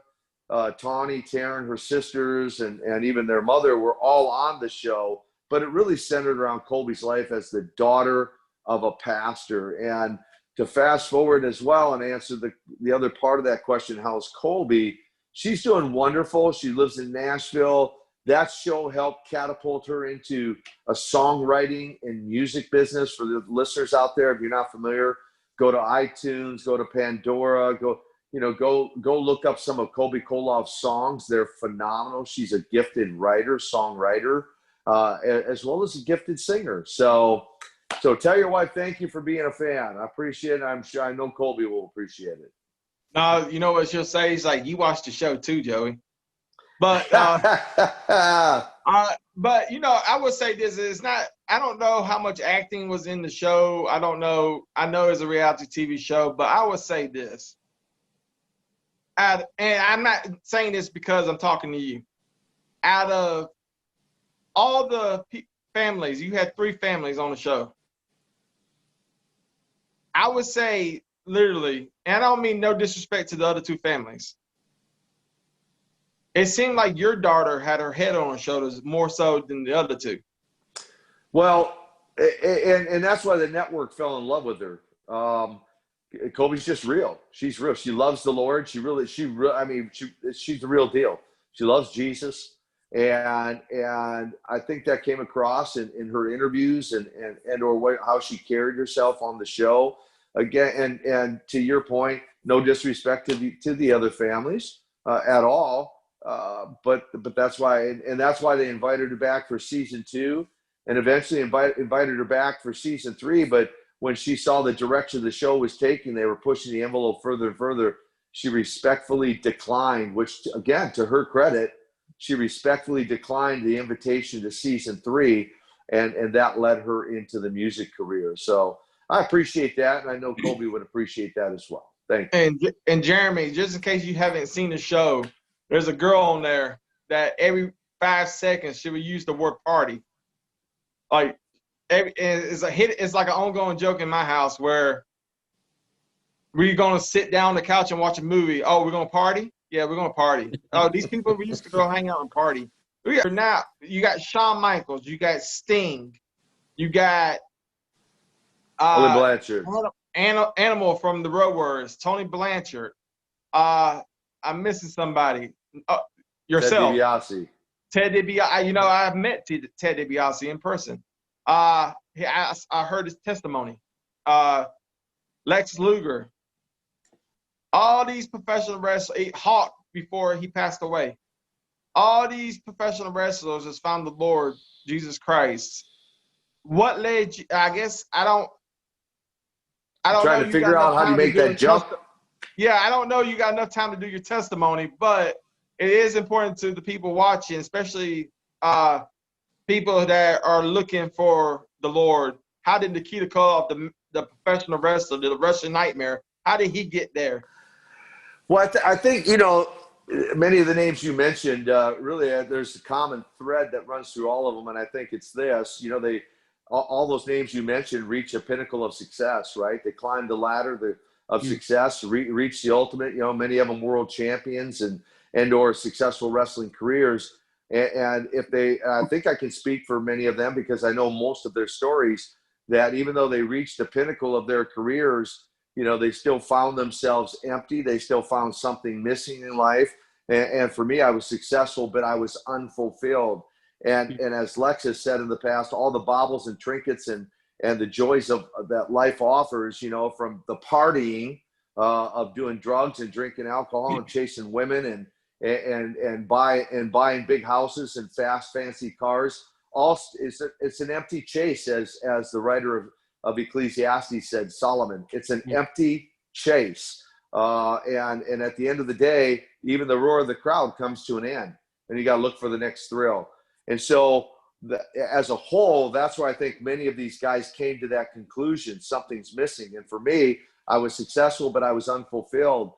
Speaker 2: Tawny, Taryn, her sisters, and even their mother were all on the show, but it really centered around Colby's life as the daughter of a pastor. And to fast forward as well and answer the other part of that question, how's Colby? She's doing wonderful. She lives in Nashville. That show helped catapult her into a songwriting and music business. For the listeners out there, if you're not familiar, go to iTunes, go to Pandora, go look up some of Colby Koloff's songs. They're phenomenal. She's a gifted writer, songwriter, as well as a gifted singer. So tell your wife thank you for being a fan. I appreciate it. I'm sure I know Colby will appreciate it.
Speaker 1: No, you know what she'll say? He's like, you watched the show too, Joey. But but I would say this is not. I don't know how much acting was in the show. I don't know. I know it's a reality TV show, but I would say this. And I'm not saying this because I'm talking to you. Out of all the families, you had 3 families on the show. I would say literally, and I don't mean no disrespect to the other 2 families. It seemed like your daughter had her head on her shoulders more so than the other 2.
Speaker 2: Well, and that's why the network fell in love with her. Colby's just real. She's real. She loves the Lord. She's the real deal. She loves Jesus. And I think that came across in her interviews and how she carried herself on the show. Again, and to your point, no disrespect to the other families at all. But that's why, and that's why they invited her back for season 2, and eventually invited her back for season 3. But when she saw the direction the show was taking, they were pushing the envelope further and further. She respectfully declined, which again, to her credit, she respectfully declined the invitation to season 3, and that led her into the music career. So I appreciate that, and I know Colby would appreciate that as well. Thank you.
Speaker 1: And Jeremy, just in case you haven't seen the show, there's a girl on there that every 5 seconds she would use the word party. Like, it's like an ongoing joke in my house where we're going to sit down on the couch and watch a movie. Oh, we're going to party? Yeah, we're going to party. Oh, these people we used to go hang out and party. Now, you got Shawn Michaels. You got Sting. You got
Speaker 2: Tony Blanchard.
Speaker 1: Animal from the Road Warriors. Tony Blanchard. I'm missing somebody. Yourself. Ted DiBiase. I've met Ted DiBiase in person. I heard his testimony. Lex Luger. All these professional wrestlers, Hawk before he passed away, all these professional wrestlers has found the Lord Jesus Christ. What led you? I guess I don't
Speaker 2: Trying
Speaker 1: know.
Speaker 2: to
Speaker 1: You got
Speaker 2: figure out
Speaker 1: enough
Speaker 2: how do you
Speaker 1: time to
Speaker 2: make
Speaker 1: do
Speaker 2: that jump.
Speaker 1: Yeah, I don't know. You got enough time to do your testimony, but it is important to the people watching, especially people that are looking for the Lord. How did Nikita Koloff, the professional wrestler, the Russian Nightmare, how did he get there?
Speaker 2: Well, I think, many of the names you mentioned, really, there's a common thread that runs through all of them, and I think it's this. All those names you mentioned reach a pinnacle of success, right? They climb the ladder of success, reach the ultimate. Many of them world champions and or successful wrestling careers. And I think I can speak for many of them because I know most of their stories, that even though they reached the pinnacle of their careers, they still found themselves empty. They still found something missing in life. And for me, I was successful, but I was unfulfilled. And as Lex has said in the past, all the baubles and trinkets and the joys of that life offers, from the partying, of doing drugs and drinking alcohol and chasing women and buying big houses and fast, fancy cars. It's an empty chase, as the writer of Ecclesiastes said, Solomon. It's an empty chase. And at the end of the day, even the roar of the crowd comes to an end, and you got to look for the next thrill. And so as a whole, that's where I think many of these guys came to that conclusion. Something's missing. And for me, I was successful, but I was unfulfilled.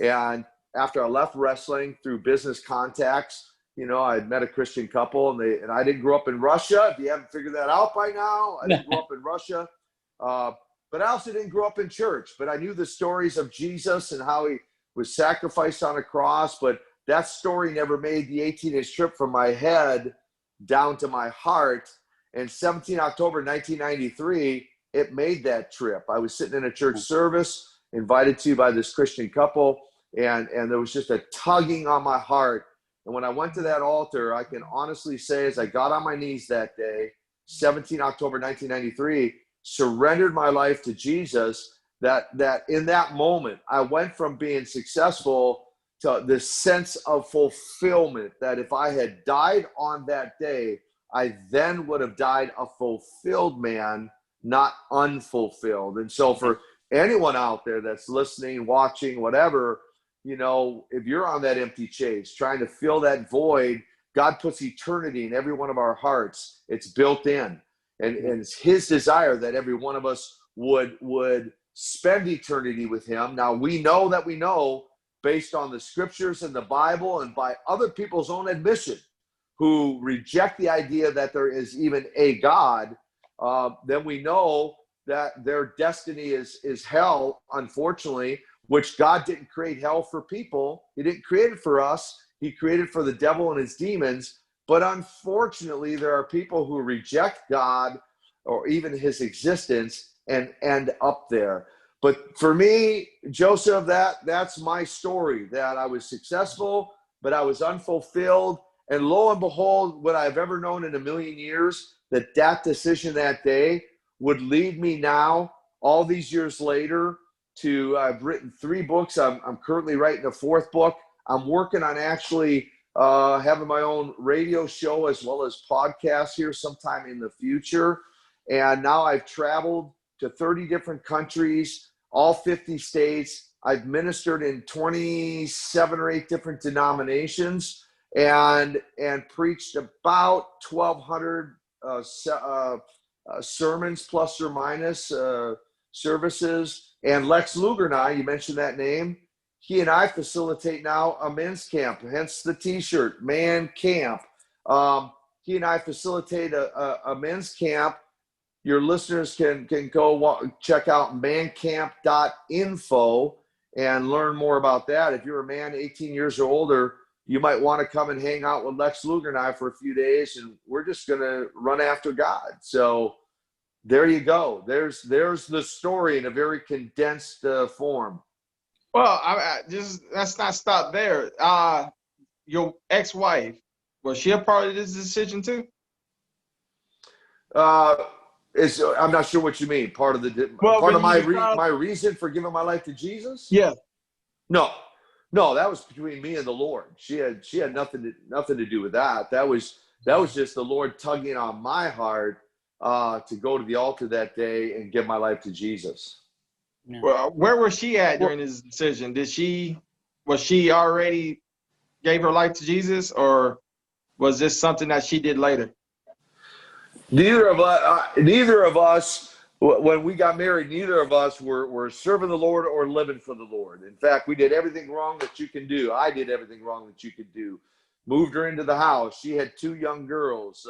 Speaker 2: And after I left wrestling through business contacts, I had met a Christian couple, and I didn't grow up in Russia. If you haven't figured that out by now, I didn't grow up in Russia. But I also didn't grow up in church. But I knew the stories of Jesus and how he was sacrificed on a cross. But that story never made the 18-inch trip from my head down to my heart. And 17 October 1993, it made that trip. I was sitting in a church service, invited to by this Christian couple, and there was just a tugging on my heart. And when I went to that altar, I can honestly say, as I got on my knees that day, 17 October 1993, surrendered my life to Jesus, that in that moment, I went from being successful to this sense of fulfillment, that if I had died on that day, I then would have died a fulfilled man, not unfulfilled. And so for anyone out there that's listening, watching, whatever, if you're on that empty chase, trying to fill that void, God puts eternity in every one of our hearts. It's built in. And it's his desire that every one of us would spend eternity with him. Now, we know, based on the scriptures and the Bible and by other people's own admission, who reject the idea that there is even a God, then we know that their destiny is hell, unfortunately, which God didn't create hell for people. He didn't create it for us. He created it for the devil and his demons. But unfortunately, there are people who reject God or even his existence and end up there. But for me, Joseph, that's my story, that I was successful, but I was unfulfilled. And lo and behold, would I have ever known in a million years that decision that day would lead me now, all these years later, to I've written 3 books. I'm currently writing a 4th book. I'm working on actually having my own radio show as well as podcasts here sometime in the future. And now I've traveled to 30 different countries, all 50 states. I've ministered in 27 or 8 different denominations and preached about 1,200 sermons plus or minus, services. And Lex Luger and I, you mentioned that name, he and I facilitate now a men's camp, hence the t-shirt, Man Camp. He and I facilitate a men's camp. Your listeners can go check out mancamp.info and learn more about that. If you're a man 18 years or older, you might want to come and hang out with Lex Luger and I for a few days, and we're just going to run after God. So there you go. There's the story in a very condensed form.
Speaker 1: Well, let's not stop there. Your ex-wife, was she a part of this decision too?
Speaker 2: I'm not sure what you mean. Part of my reason for giving my life to Jesus?
Speaker 1: Yeah.
Speaker 2: No, that was between me and the Lord. She had nothing to do with that. That was just the Lord tugging on my heart to go to the altar that day and give my life to Jesus.
Speaker 3: Yeah.
Speaker 1: Well, where was she at during this decision? Was she already gave her life to Jesus, or was this something that she did later?
Speaker 2: Neither of us, when we got married, neither of us were serving the Lord or living for the Lord. In fact, we did everything wrong that you can do. I did everything wrong that you could do. Moved her into the house. She had 2 young girls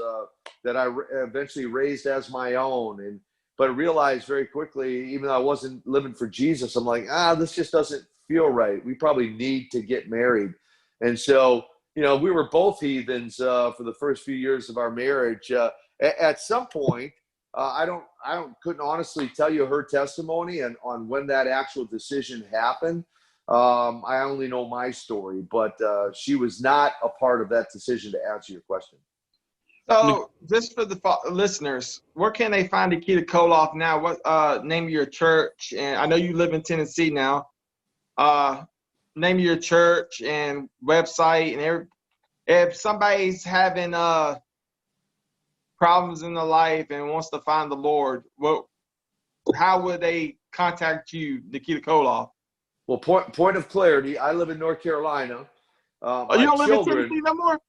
Speaker 2: that I eventually raised as my own. But realized very quickly, even though I wasn't living for Jesus, I'm like, this just doesn't feel right. We probably need to get married. And so, we were both heathens for the first few years of our marriage. At some point, couldn't honestly tell you her testimony and on when that actual decision happened. I only know my story, but she was not a part of that decision, to answer your question.
Speaker 1: So, just for the listeners, where can they find Nikita Koloff now? What name of your church? And I know you live in Tennessee now. Name of your church and website, and if somebody's having problems in their life and wants to find the Lord, how would they contact you, Nikita Koloff?
Speaker 2: Well, point of clarity, I live in North Carolina.
Speaker 1: You don't live in Tennessee no more?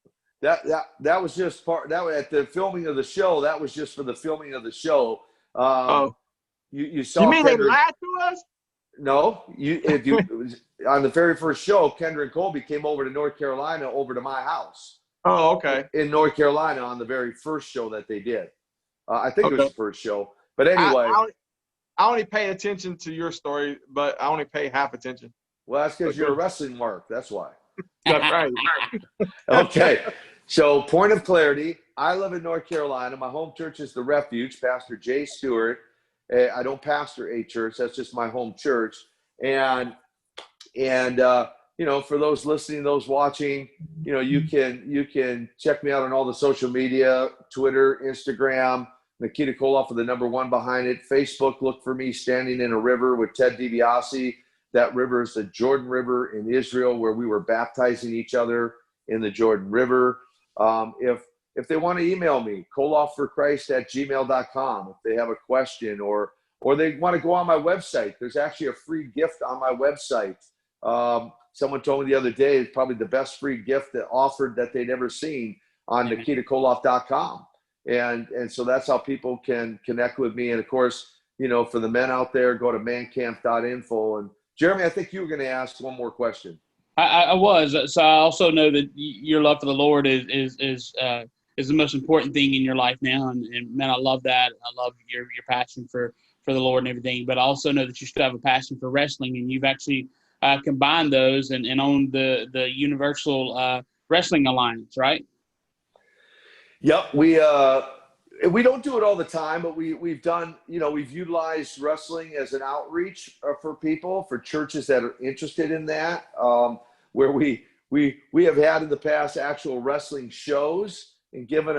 Speaker 2: That was just at the filming of the show. That was just for the filming of the show. You saw.
Speaker 1: You mean
Speaker 2: Kendra,
Speaker 1: they lied to us?
Speaker 2: No, on the very first show, Kendra and Colby came over to North Carolina, over to my house.
Speaker 1: Oh, okay.
Speaker 2: In North Carolina on the very first show that they did. I think it was the first show. But anyway.
Speaker 1: I only pay attention to your story, but I only pay half attention.
Speaker 2: Well, that's because you're a wrestling mark. That's why.
Speaker 1: That's right.
Speaker 2: Okay. So, point of clarity, I live in North Carolina. My home church is The Refuge, Pastor Jay Stewart. I don't pastor a church. That's just my home church. And for those listening, those watching, you can check me out on all the social media, Twitter, Instagram, Nikita Koloff with the number 1 behind it. Facebook, look for me standing in a river with Ted DiBiase. That river is the Jordan River in Israel, where we were baptizing each other in the Jordan River. If they want to email me, koloffforchrist@gmail.com, if they have a question or they want to go on my website, there's actually a free gift on my website. Someone told me the other day it's probably the best free gift that offered that they'd ever seen on nikitakoloff.com. And so that's how people can connect with me. And of course, for the men out there, go to mancamp.info. And Jeremy, I think you were going to ask one more question.
Speaker 3: I was. So I also know that your love for the Lord is the most important thing in your life now. And man, I love that. I love your passion for the Lord and everything. But I also know that you still have a passion for wrestling, and you've actually combined those and own the Universal Wrestling Alliance, right?
Speaker 2: Yep, we don't do it all the time, but we've done. We've utilized wrestling as an outreach for people, for churches that are interested in that. Where we have had in the past actual wrestling shows and giving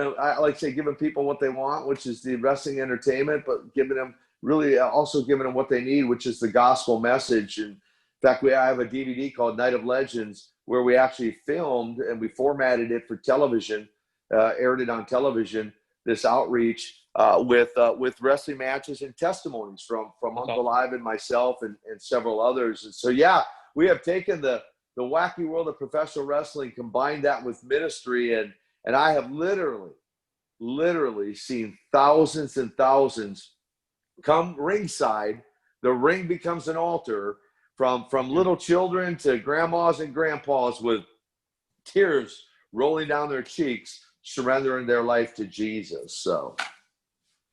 Speaker 2: people what they want, which is the wrestling entertainment, but giving them what they need, which is the gospel message. And in fact, I have a DVD called Night of Legends, where we actually filmed and we formatted it for television. Aired it on television, this outreach with wrestling matches and testimonies from Uncle Ivan and myself and several others. And so, we have taken the wacky world of professional wrestling, combined that with ministry, and I have literally seen thousands and thousands come ringside. The ring becomes an altar, from little children to grandmas and grandpas with tears rolling down their cheeks, surrendering their life to Jesus. So,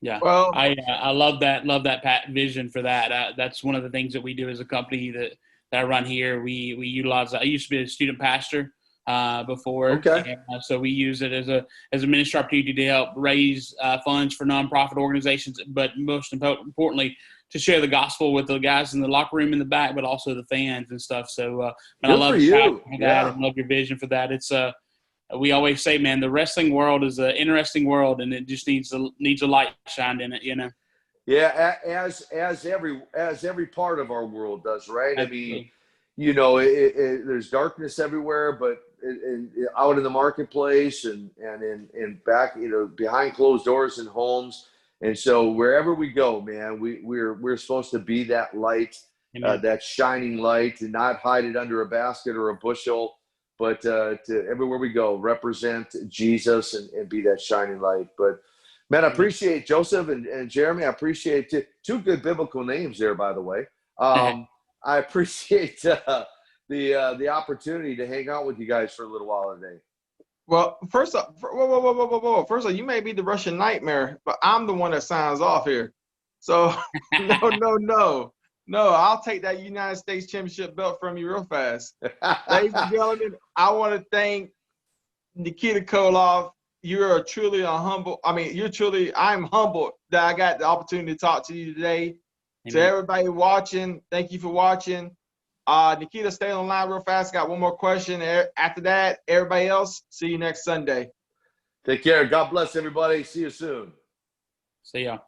Speaker 3: well, I love that vision for that. That's one of the things that we do as a company that I run here. We utilize. I used to be a student pastor before,
Speaker 2: okay.
Speaker 3: And, so we use it as a ministry opportunity to help raise funds for nonprofit organizations, but most importantly, to share the gospel with the guys in the locker room in the back, but also the fans and stuff. So, I love you. And love your vision for that. It's we always say, man, the wrestling world is an interesting world, and it just needs a light shined in it,
Speaker 2: Yeah, as every part of our world does, right? Absolutely. I mean, there's darkness everywhere, but out in the marketplace and in back, behind closed doors in homes. And so wherever we go, man, we're supposed to be that light, that shining light, and not hide it under a basket or a bushel, but to everywhere we go, represent Jesus and be that shining light. But man, I appreciate Joseph and Jeremy. I appreciate two good biblical names there, by the way. I appreciate the opportunity to hang out with you guys for a little while today.
Speaker 1: Well, first off, whoa. First off, you may be the Russian nightmare, but I'm the one that signs off here. So, no. I'll take that United States Championship belt from you real fast. Ladies and gentlemen, I want to thank Nikita Koloff. You're truly I'm humbled that I got the opportunity to talk to you today. Amen. To everybody watching, thank you for watching. Nikita, stay on the line real fast. Got one more question. After that, everybody else, see you next Sunday.
Speaker 2: Take care. God bless everybody. See you soon.
Speaker 3: See ya.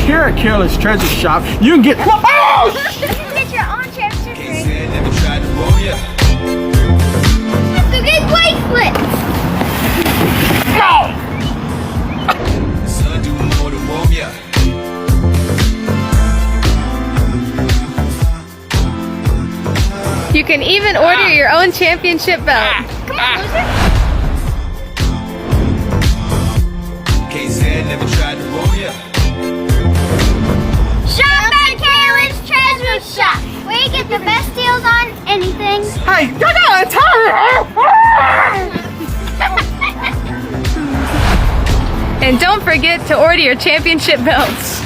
Speaker 1: Here at Careless Treasure Shop, you can get
Speaker 4: You can get your own championship ring. Never tried to roll ya. Let's go get weight flips.
Speaker 1: No!
Speaker 4: The sun do more to warm ya.
Speaker 5: You can even order your own championship belt.
Speaker 4: Come on, loser. Can't say I never tried to roll ya. Shop at Kaylin's Treasure Shop, where you get the best deals on anything.
Speaker 1: Hey, you gotta
Speaker 5: And don't forget to order your championship belts.